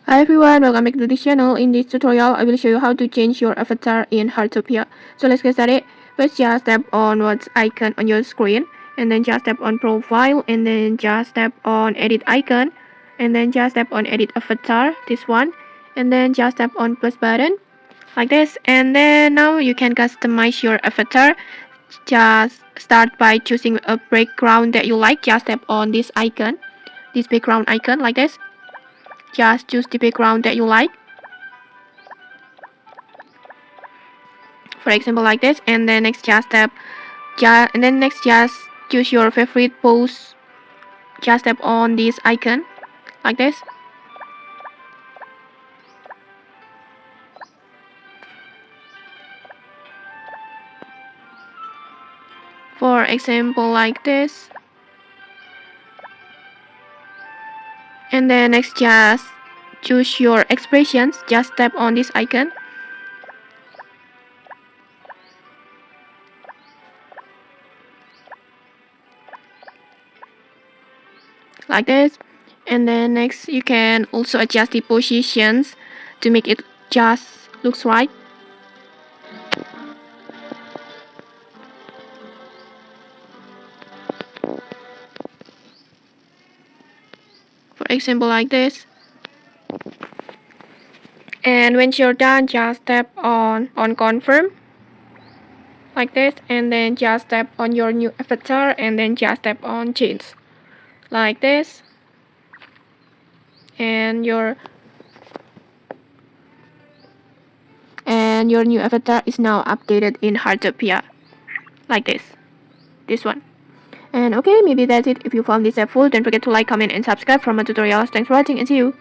Hi everyone, welcome back to this channel. In this tutorial, I will show you how to change your avatar in Heartopia. So let's get started. First, just tap on what's icon on your screen, and then just tap on profile, and then just tap on edit icon, and then just tap on edit avatar, this one, and then just tap on plus button, like this. And then now you can customize your avatar. Just start by choosing a background that you like. Just tap on this icon, this background icon, like this. Just choose the background that you like, for example like this, and then next just tap next just choose your favorite pose. Just tap on this icon, like this. For example like this, and then next just choose your expressions. Just tap on this icon, like this. And then next you can also adjust the positions to make it just looks right. For example like this. And when you're done, just tap on confirm, like this, and then just tap on your new avatar, and then just tap on change, like this. And your new avatar is now updated in Heartopia, like this one. And okay, maybe that's it. If you found this helpful, don't forget to like, comment, and subscribe for more tutorials. Thanks for watching, and see you.